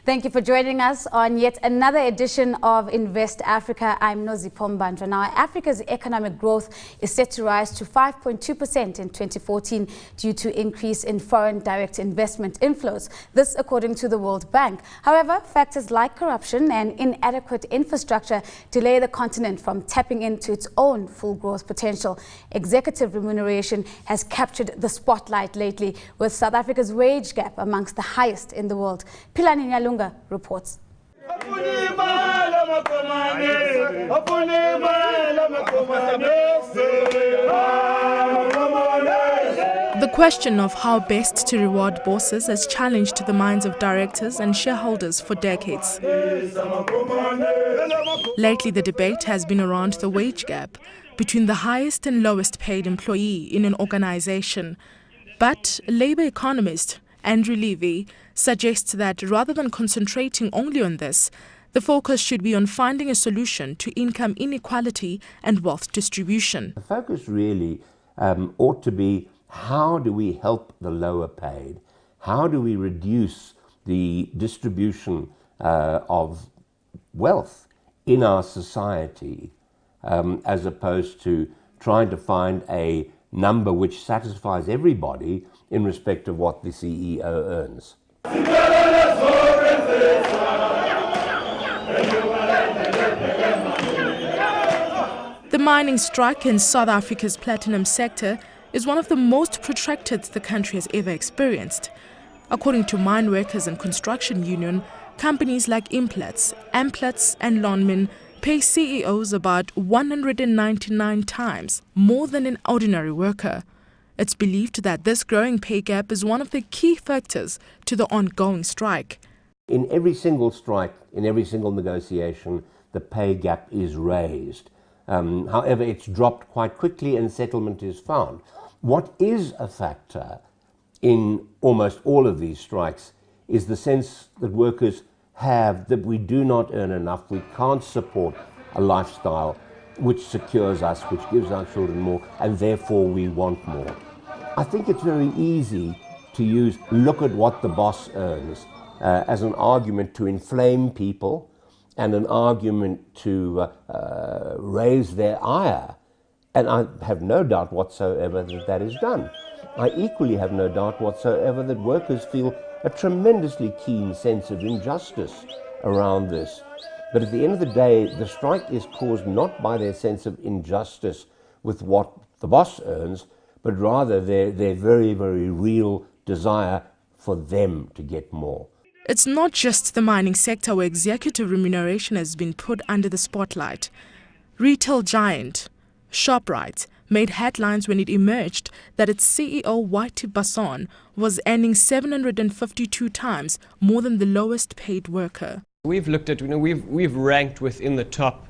Thank you for joining us on yet another edition of Invest Africa. I'm Nozi Pombandra. Now, Africa's economic growth is set to rise to 5.2% in 2014 due to increase in foreign direct investment inflows. This according to the World Bank. However, factors like corruption and inadequate infrastructure delay the continent from tapping into its own full growth potential. Executive remuneration has captured the spotlight lately, with South Africa's wage gap amongst the highest in the world. Pilani Nyalunga reports. The question of how best to reward bosses has challenged the minds of directors and shareholders for decades. Lately, the debate has been around the wage gap between the highest and lowest paid employee in an organization. But labor economist Andrew Levy suggests that rather than concentrating only on this, the focus should be on finding a solution to income inequality and wealth distribution. The focus really ought to be, how do we help the lower paid? How do we reduce the distribution of wealth in our society, as opposed to trying to find a number which satisfies everybody in respect of what the CEO earns. The mining strike in South Africa's platinum sector is one of the most protracted the country has ever experienced. According to Mine Workers and Construction Union, companies like Implats, Amplats and Lonmin pay CEOs about 199 times more than an ordinary worker. It's believed that this growing pay gap is one of the key factors to the ongoing strike. In every single strike, in every single negotiation, the pay gap is raised. However, it's dropped quite quickly and settlement is found. What is a factor in almost all of these strikes is the sense that workers have that we do not earn enough, we can't support a lifestyle which secures us, which gives our children more, and therefore we want more. I think it's very easy to use look at what the boss earns as an argument to inflame people and an argument to raise their ire. And I have no doubt whatsoever that that is done. I equally have no doubt whatsoever that workers feel a tremendously keen sense of injustice around this. But at the end of the day, the strike is caused not by their sense of injustice with what the boss earns, but rather their very, very real desire for them to get more. It's not just the mining sector where executive remuneration has been put under the spotlight. Retail giant Shoprite made headlines when it emerged that its CEO, Whitey Basson, was earning 752 times more than the lowest paid worker. We've looked at, we've ranked within the top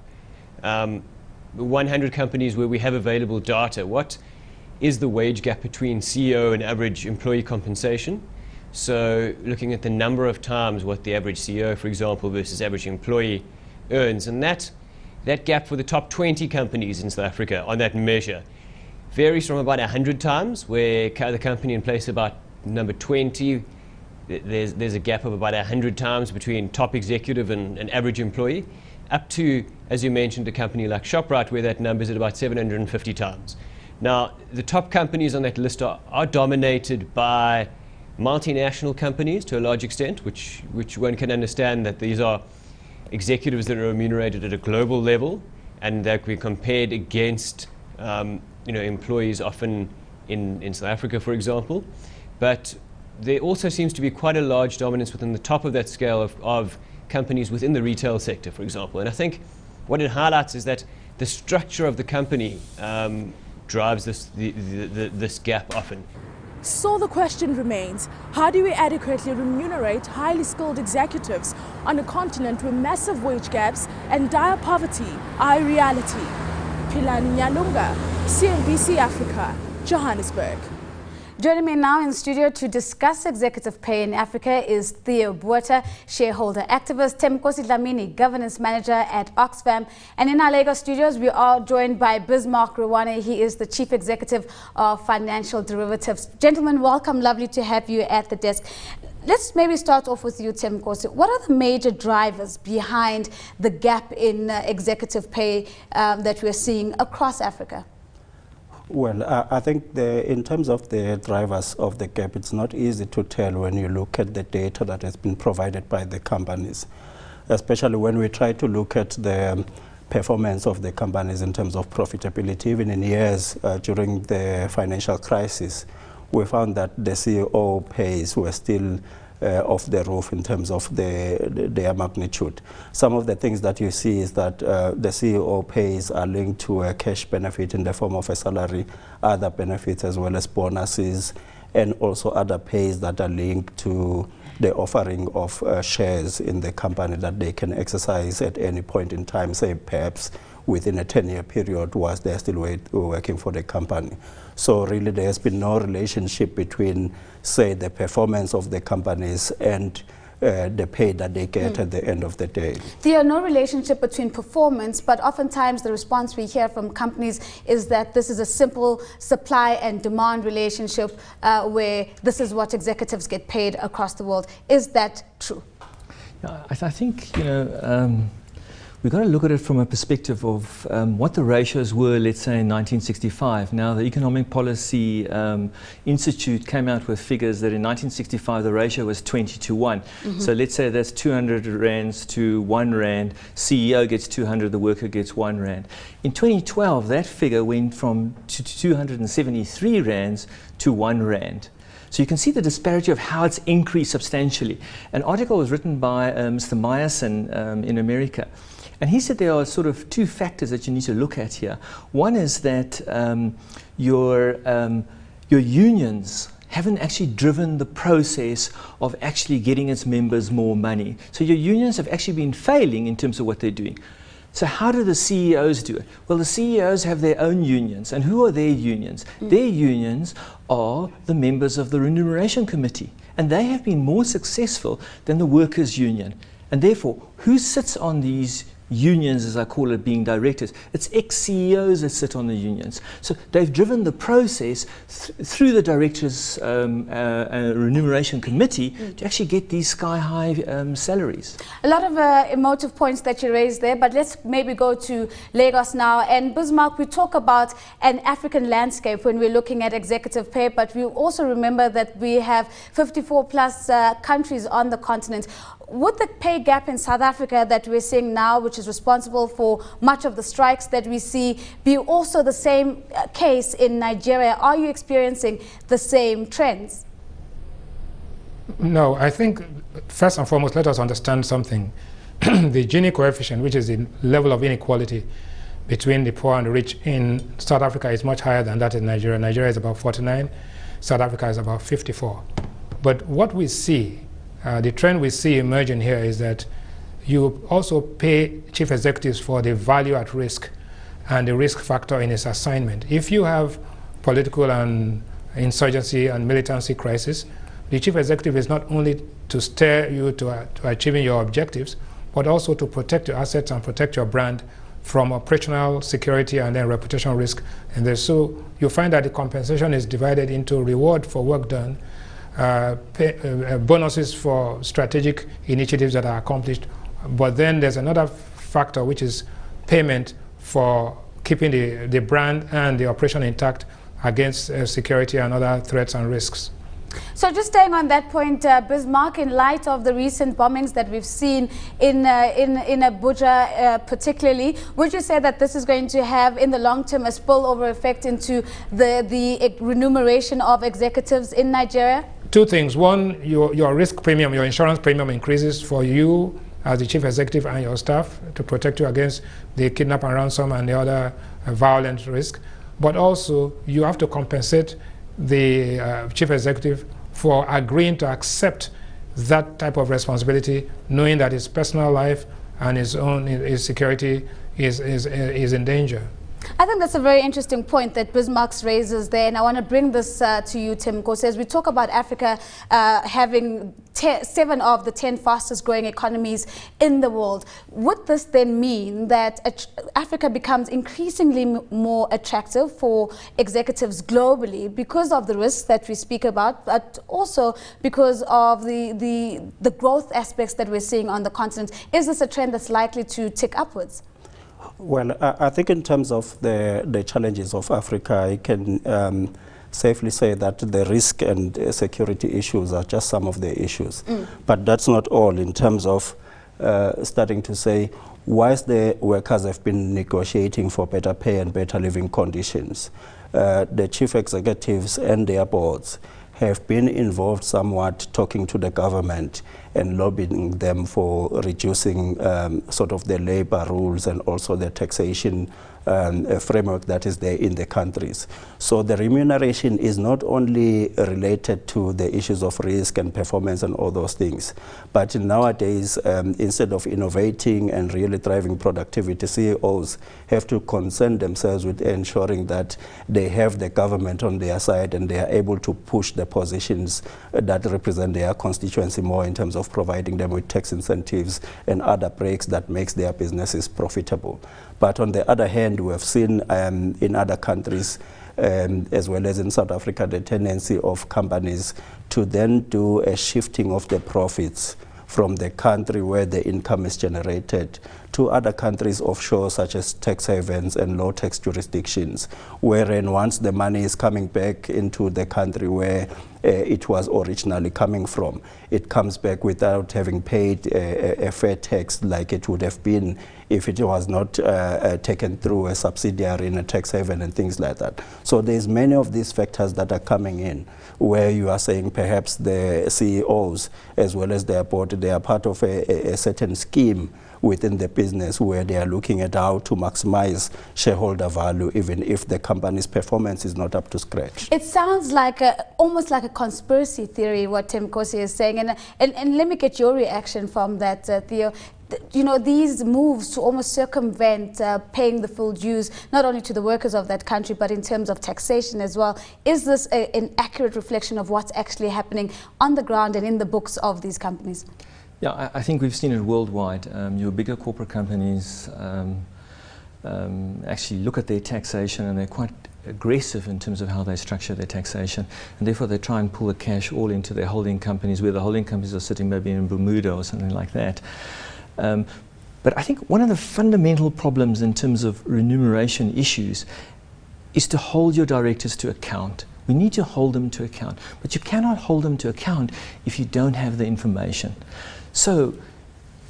100 companies where we have available data. What is the wage gap between CEO and average employee compensation? So looking at the number of times what the average CEO, for example, versus average employee earns, and that gap for the top 20 companies in South Africa on that measure varies from about 100 times, where the company in place about number 20, there's a gap of about 100 times between top executive and average employee, up to, as you mentioned, a company like Shoprite, where that number is at about 750 times. Now, the top companies on that list are dominated by multinational companies to a large extent, which one can understand that these are executives that are remunerated at a global level, and that we compared against employees often in South Africa, for example. But there also seems to be quite a large dominance within the top of that scale of companies within the retail sector, for example. And I think what it highlights is that the structure of the company drives this gap often. So the question remains, how do we adequately remunerate highly skilled executives on a continent where massive wage gaps and dire poverty are a reality? Pilani Nyalunga, CNBC Africa, Johannesburg. Joining me now in studio to discuss executive pay in Africa is Theo Buota, shareholder activist, Temkosi Dlamini, governance manager at Oxfam. And in our Lagos studios, we are joined by Bismarck Rwane. He is the chief executive of financial derivatives. Gentlemen, welcome. Lovely to have you at the desk. Let's maybe start off with you, Tim Nkosi. What are the major drivers behind the gap in executive pay that we're seeing across Africa? Well, I think in terms of the drivers of the gap, it's not easy to tell when you look at the data that has been provided by the companies, especially when we try to look at the performance of the companies in terms of profitability. Even in years during the financial crisis, we found that the CEO pays were still off the roof in terms of their magnitude. Some of the things that you see is that the CEO pays are linked to a cash benefit in the form of a salary, other benefits as well as bonuses, and also other pays that are linked to the offering of shares in the company that they can exercise at any point in time, say perhaps within a 10-year period whilst they're still working for the company. So really there has been no relationship between, say, the performance of the companies and the pay that they get at the end of the day. There are no relationship between performance, but oftentimes the response we hear from companies is that this is a simple supply and demand relationship where this is what executives get paid across the world. Is that true? Yeah, I think, we've got to look at it from a perspective of what the ratios were, let's say, in 1965. Now, the Economic Policy Institute came out with figures that in 1965 the ratio was 20:1. So let's say that's 200 rands to 1 rand. CEO gets 200, the worker gets 1 rand. In 2012, that figure went from 273 rands to 1 rand. So you can see the disparity of how it's increased substantially. An article was written by Mr. Meyerson in America. And he said there are sort of 2 factors that you need to look at here. One is that your unions haven't actually driven the process of actually getting its members more money. So your unions have actually been failing in terms of what they're doing. So how do the CEOs do it? Well, the CEOs have their own unions. And who are their unions? Their unions are the members of the remuneration committee. And they have been more successful than the workers' union. And therefore, who sits on these unions, as I call it, being directors? It's ex-CEOs that sit on the unions. So they've driven the process through the directors' remuneration committee to actually get these sky-high salaries. A lot of emotive points that you raised there, but let's maybe go to Lagos now. And Bismarck, we talk about an African landscape when we're looking at executive pay, but we also remember that we have 54 plus countries on the continent. Would the pay gap in South Africa that we're seeing now, which is responsible for much of the strikes that we see, be also the same case in Nigeria? Are you experiencing the same trends? No, I think first and foremost, let us understand something. The Gini coefficient, which is the level of inequality between the poor and the rich in South Africa, is much higher than that in Nigeria. Nigeria is about 49, South Africa is about 54. But what we see, the trend we see emerging here is that you also pay chief executives for the value at risk and the risk factor in its assignment. If you have political and insurgency and militancy crisis, the chief executive is not only to steer you to achieving your objectives, but also to protect your assets and protect your brand from operational security and then reputational risk. And so you find that the compensation is divided into reward for work done, bonuses for strategic initiatives that are accomplished, but then there's another factor, which is payment for keeping the brand and the operation intact against security and other threats and risks. So just staying on that point, Bismarck, in light of the recent bombings that we've seen in Abuja particularly, would you say that this is going to have in the long term a spillover effect into the remuneration of executives in Nigeria? 2 things. One, your risk premium, your insurance premium increases for you as the chief executive and your staff to protect you against the kidnap and ransom and the other violent risk. But also, you have to compensate the chief executive for agreeing to accept that type of responsibility, knowing that his personal life and his security is in danger. I think that's a very interesting point that Bismarck raises there, and I want to bring this to you, Tim, because as we talk about Africa having 7 of the 10 fastest growing economies in the world, would this then mean that Africa becomes increasingly more attractive for executives globally because of the risks that we speak about, but also because of the growth aspects that we're seeing on the continent? Is this a trend that's likely to tick upwards? Well, I think in terms of the challenges of Africa, I can safely say that the risk and security issues are just some of the issues. But that's not all in terms of starting to say, whilst the workers have been negotiating for better pay and better living conditions, the chief executives and their boards have been involved somewhat talking to the government and lobbying them for reducing sort of the labor rules and also the taxation framework that is there in the countries. So the remuneration is not only related to the issues of risk and performance and all those things, but nowadays instead of innovating and really driving productivity, CEOs have to concern themselves with ensuring that they have the government on their side and they are able to push the positions that represent their constituency more in terms of providing them with tax incentives and other breaks that makes their businesses profitable. But on the other hand, we have seen in other countries, as well as in South Africa, the tendency of companies to then do a shifting of the profits from the country where the income is generated to other countries offshore, such as tax havens and low tax jurisdictions, wherein once the money is coming back into the country where it was originally coming from, it comes back without having paid a fair tax like it would have been if it was not taken through a subsidiary in a tax haven and things like that. So there's many of these factors that are coming in where you are saying perhaps the CEOs as well as their board, they are part of a certain scheme within the business where they are looking at how to maximize shareholder value even if the company's performance is not up to scratch. It sounds like almost like a conspiracy theory, what Tim Kosi is saying, and let me get your reaction from that, Theo. You know, these moves to almost circumvent paying the full dues, not only to the workers of that country, but in terms of taxation as well. Is this an accurate reflection of what's actually happening on the ground and in the books of these companies? Yeah, I think we've seen it worldwide. Your bigger corporate companies actually look at their taxation and they're quite aggressive in terms of how they structure their taxation, and therefore they try and pull the cash all into their holding companies, where the holding companies are sitting maybe in Bermuda or something like that. But I think one of the fundamental problems in terms of remuneration issues is to hold your directors to account. We need to hold them to account, but you cannot hold them to account if you don't have the information. So,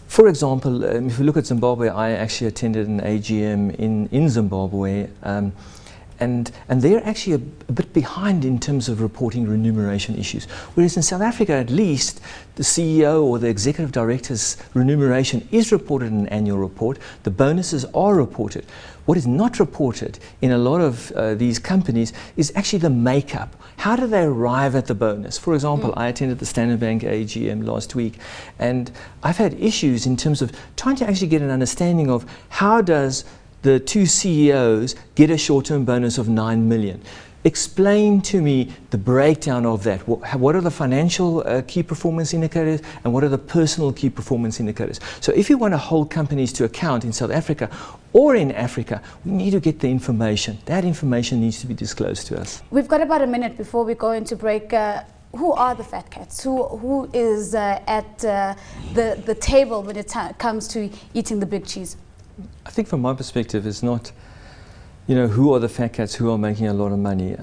for example, if we look at Zimbabwe, I actually attended an AGM in Zimbabwe, and they're actually a bit behind in terms of reporting remuneration issues. Whereas in South Africa, at least, the CEO or the executive director's remuneration is reported in an annual report. The bonuses are reported. What is not reported in a lot of these companies is actually the makeup. How do they arrive at the bonus? For example, I attended the Standard Bank AGM last week, and I've had issues in terms of trying to actually get an understanding of how does the two CEOs get a short-term bonus of 9 million. Explain to me the breakdown of that. What are the financial key performance indicators and what are the personal key performance indicators? So if you want to hold companies to account in South Africa or in Africa, we need to get the information. That information needs to be disclosed to us. We've got about a minute before we go into break. Who are the fat cats? Who is at the table when it comes to eating the big cheese? I think from my perspective, it's not, you know, who are the fat cats who are making a lot of money.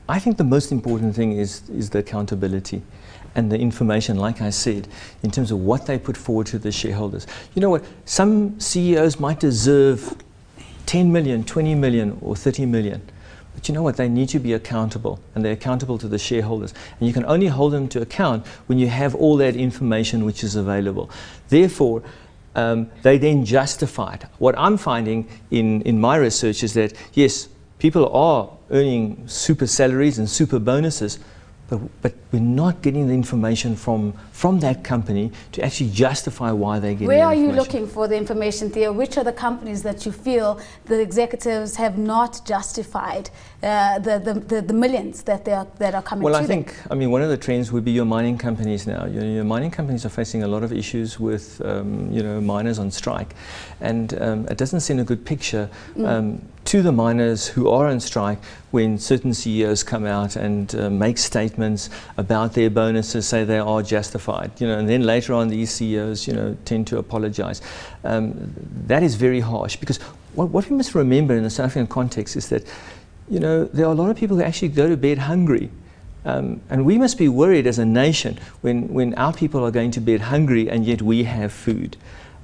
I think the most important thing is the accountability and the information, like I said, in terms of what they put forward to the shareholders. You know what, some CEOs might deserve 10 million, 20 million or 30 million. But you know what, they need to be accountable, and they're accountable to the shareholders. And you can only hold them to account when you have all that information which is available. Therefore, they then justify it. What I'm finding in my research is that, yes, people are earning super salaries and super bonuses, but we're not getting the information from that company to actually justify why they're getting Where the are you information. looking for the information, Theo? Which are the companies that you feel the executives have not justified the millions that are coming to Well, them? I think, I mean, one of the trends would be your mining companies now. Your mining companies are facing a lot of issues with, miners on strike. And it doesn't send a good picture to the miners who are on strike when certain CEOs come out and make statements about their bonuses, say they are justified. And then later on these CEOs, tend to apologize. That is very harsh, because what we must remember in the South African context is that there are a lot of people who actually go to bed hungry. And we must be worried as a nation when our people are going to bed hungry and yet we have food.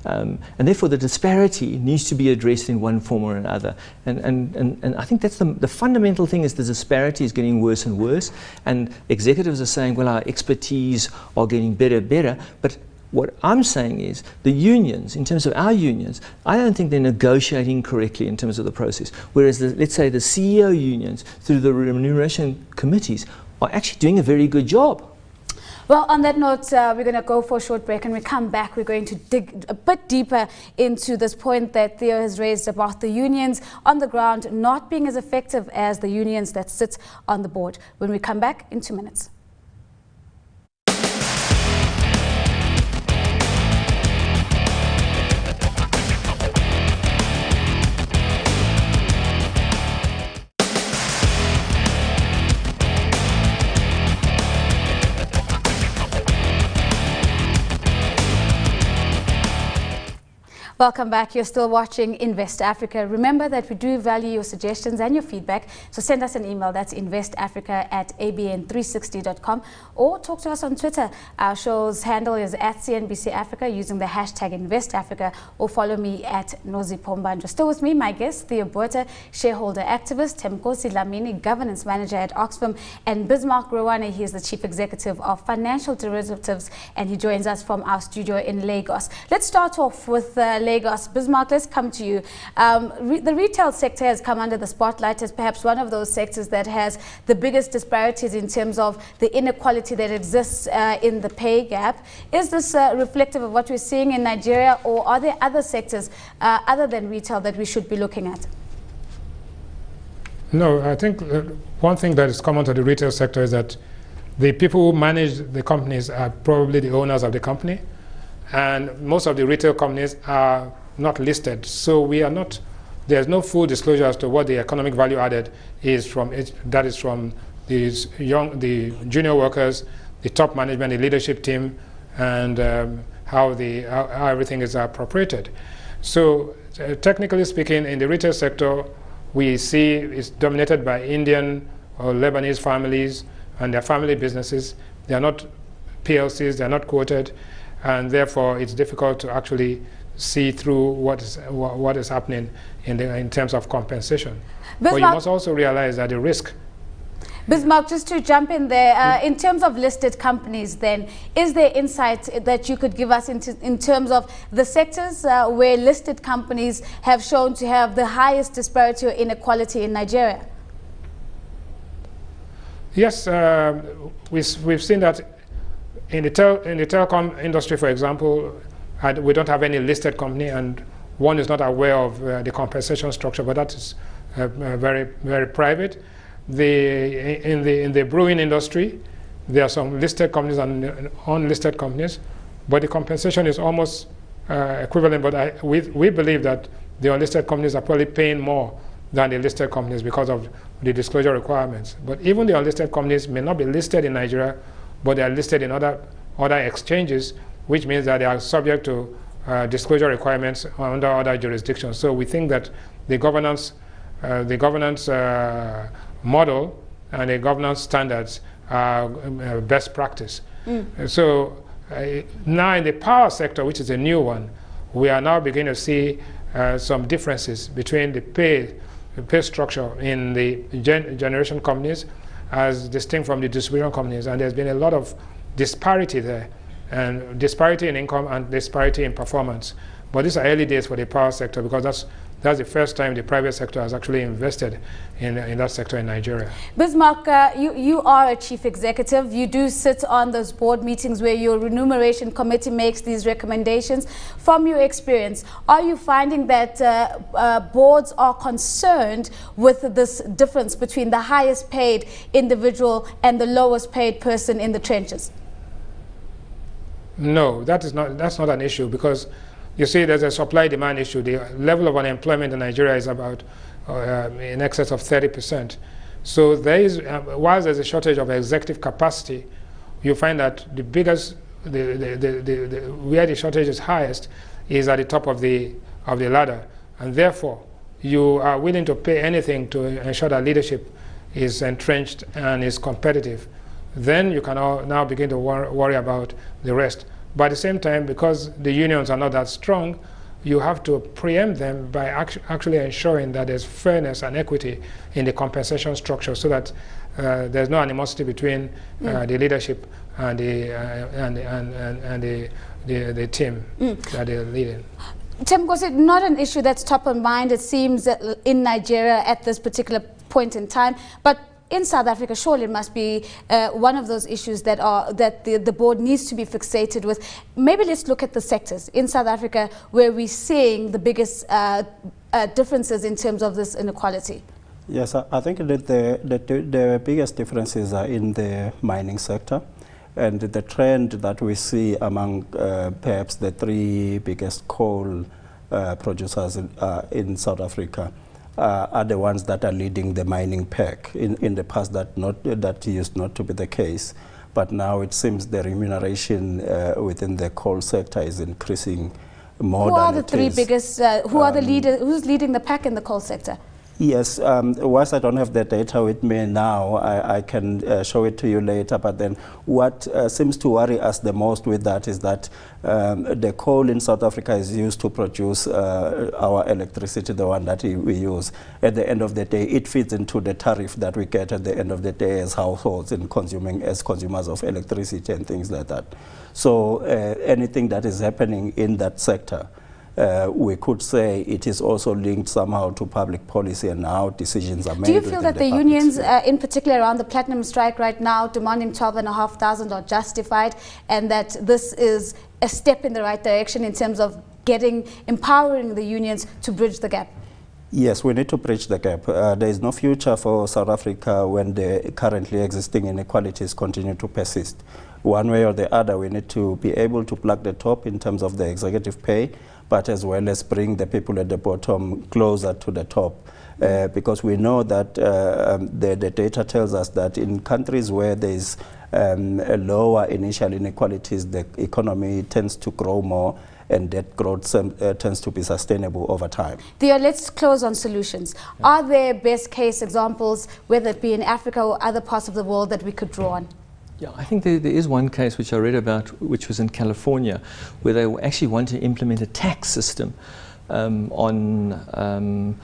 And therefore the disparity needs to be addressed in one form or another. And I think that's the fundamental thing, is the disparity is getting worse and worse. And executives are saying, well, our expertise are getting better. But what I'm saying is the unions, in terms of our unions, I don't think they're negotiating correctly in terms of the process. Whereas, let's say, the CEO unions, through the remuneration committees, are actually doing a very good job. Well, on that note, we're going to go for a short break, and we come back, we're going to dig a bit deeper into this point that Theo has raised about the unions on the ground not being as effective as the unions that sit on the board. When we come back in 2 minutes. Welcome back. You're still watching Invest Africa. Remember that we do value your suggestions and your feedback. So send us an email. That's investafrica@abn360.com, or talk to us on Twitter. Our show's handle is @CNBC Africa using the hashtag InvestAfrica, or follow me @Nozipombanjwa. Still with me, my guest, Theo Botha, shareholder activist, Themkosi Lamini, governance manager at Oxfam, and Bismarck Rowane. He is the chief executive of financial derivatives, and he joins us from our studio in Lagos. Let's start off with Lagos. Bismarck, let's come to you. The retail sector has come under the spotlight as perhaps one of those sectors that has the biggest disparities in terms of the inequality that exists in the pay gap. Is this reflective of what we're seeing in Nigeria, or are there other sectors other than retail that we should be looking at? No, I think one thing that is common to the retail sector is that the people who manage the companies are probably the owners of the company. And most of the retail companies are not listed, so there's no full disclosure as to what the economic value added is from it. That is from the junior workers, the top management, the leadership team, and how everything is appropriated. So technically speaking, in the retail sector, we see it's dominated by Indian or Lebanese families and their family businesses. They are not PLCs, they are not quoted, and therefore it's difficult to actually see through what is happening in terms of compensation. But you must also realize that the risk. Bismarck, just to jump in there, in terms of listed companies then, is there insight that you could give us in terms of the sectors where listed companies have shown to have the highest disparity or inequality in Nigeria? Yes, we've seen that in the telecom industry, for example. We don't have any listed company, and one is not aware of the compensation structure, but that is very, very private. In the brewing industry, there are some listed companies and unlisted companies, but the compensation is almost equivalent. But we believe that the unlisted companies are probably paying more than the listed companies because of the disclosure requirements. But even the unlisted companies may not be listed in Nigeria, but they are listed in other exchanges, which means that they are subject to disclosure requirements under other jurisdictions. So we think that the governance model and the governance standards are best practice. So now in the power sector, which is a new one, we are now beginning to see some differences between the pay structure in the generation companies as distinct from the distribution companies, and there's been a lot of disparity there, and disparity in income and disparity in performance. But these are early days for the power sector, because That's the first time the private sector has actually invested in that sector in Nigeria. Bismarck, you are a chief executive. You do sit on those board meetings where your remuneration committee makes these recommendations. From your experience, are you finding that boards are concerned with this difference between the highest paid individual and the lowest paid person in the trenches? No, that's not an issue, because you see there's a supply-demand issue. The level of unemployment in Nigeria is about in excess of 30%. So there is, whilst there's a shortage of executive capacity, you find that the biggest, where the shortage is highest is at the top of the ladder, and therefore you are willing to pay anything to ensure that leadership is entrenched and is competitive. Then you can now begin to worry about the rest. But at the same time, because the unions are not that strong, you have to preempt them by actually ensuring that there's fairness and equity in the compensation structure, so that there's no animosity between the leadership and the team that they're leading. Tim, was it not an issue that's top of mind, it seems, in Nigeria at this particular point in time? But in South Africa, surely it must be one of those issues that the board needs to be fixated with. Maybe let's look at the sectors in South Africa where we're seeing the biggest differences in terms of this inequality. Yes, I think that the biggest differences are in the mining sector, and the trend that we see among perhaps the three biggest coal producers in South Africa are the ones that are leading the mining pack. In the past, that used not to be the case, but now it seems the remuneration within the coal sector is increasing more. Who are the three biggest? Who are the leaders? Who's leading the pack in the coal sector? Yes, whilst I don't have the data with me now, I can show it to you later, but then what seems to worry us the most with that is that the coal in South Africa is used to produce our electricity, the one that we use. At the end of the day, it feeds into the tariff that we get at the end of the day as households and as consumers of electricity and things like that. So anything that is happening in that sector, we could say it is also linked somehow to public policy and how decisions are made. Do you feel that the unions, in particular around the platinum strike right now, demanding 12,500 are justified, and that this is a step in the right direction in terms of empowering the unions to bridge the gap? Yes, we need to bridge the gap. There is no future for South Africa when the currently existing inequalities continue to persist. One way or the other, we need to be able to plug the top in terms of the executive pay, but as well as bring the people at the bottom closer to the top. Because we know that the data tells us that in countries where there is a lower initial inequalities, the economy tends to grow more, and that growth tends to be sustainable over time. Theo, let's close on solutions. Yeah. Are there best case examples, whether it be in Africa or other parts of the world, that we could draw on? Yeah, I think there is one case which I read about, which was in California, where they actually want to implement a tax system on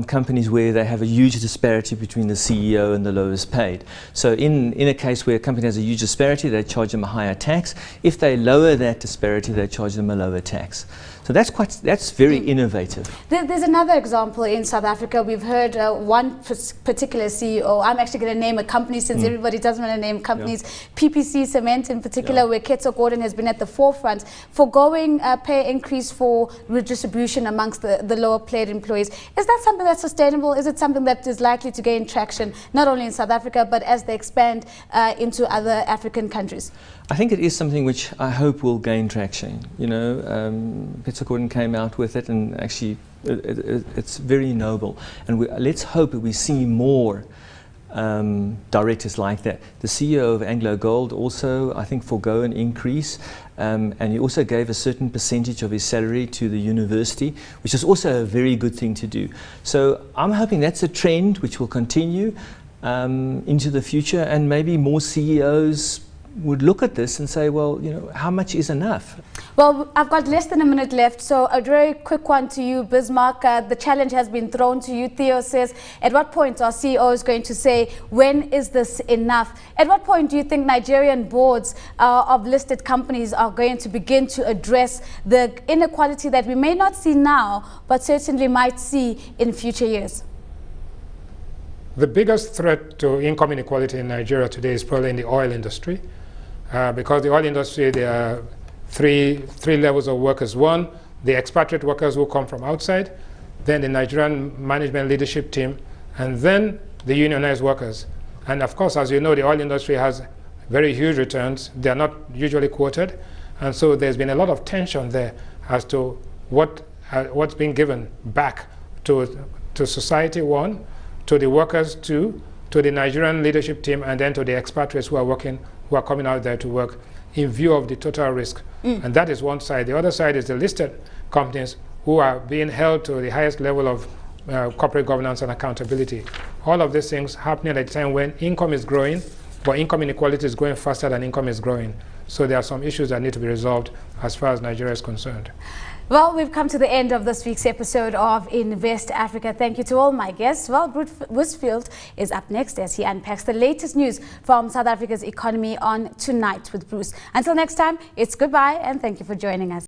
companies where they have a huge disparity between the CEO and the lowest paid. So in a case where a company has a huge disparity, they charge them a higher tax. If they lower that disparity, they charge them a lower tax. So that's very innovative. There's another example in South Africa. We've heard one particular CEO, I'm actually going to name a company since everybody doesn't want to name companies, PPC Cement in particular, where Ketso Gordon has been at the forefront, foregoing pay increase for redistribution amongst the lower paid employees. Is that something that's sustainable? Is it something that is likely to gain traction, not only in South Africa, but as they expand into other African countries? I think it is something which I hope will gain traction. You know, Ketso Gordon came out with it, and actually it's very noble. And let's hope that we see more directors like that. The CEO of Anglo Gold also, I think, forego an increase, and he also gave a certain percentage of his salary to the university, which is also a very good thing to do. So I'm hoping that's a trend which will continue into the future, and maybe more CEOs would look at this and say, well, you know, how much is enough? Well, I've got less than a minute left, so a very quick one to you, Bismarck. The challenge has been thrown to you. Theo says, at what point are CEOs going to say, when is this enough? At what point do you think Nigerian boards of listed companies are going to begin to address the inequality that we may not see now, but certainly might see in future years? The biggest threat to income inequality in Nigeria today is probably in the oil industry. Because the oil industry, there are three levels of workers. One, the expatriate workers who come from outside, then the Nigerian management leadership team, and then the unionized workers. And of course, as you know, the oil industry has very huge returns. They are not usually quoted. And so there's been a lot of tension there as to what's being given back to society, one, to the workers, two, to the Nigerian leadership team, and then to the expatriates who are coming out there to work in view of the total risk. And that is one side. The other side is the listed companies who are being held to the highest level of corporate governance and accountability. All of these things happening at a time when income is growing, but income inequality is growing faster than income is growing. So there are some issues that need to be resolved as far as Nigeria is concerned. Well, we've come to the end of this week's episode of Invest Africa. Thank you to all my guests. Well, Bruce Wisfield is up next as he unpacks the latest news from South Africa's economy on Tonight with Bruce. Until next time, it's goodbye and thank you for joining us.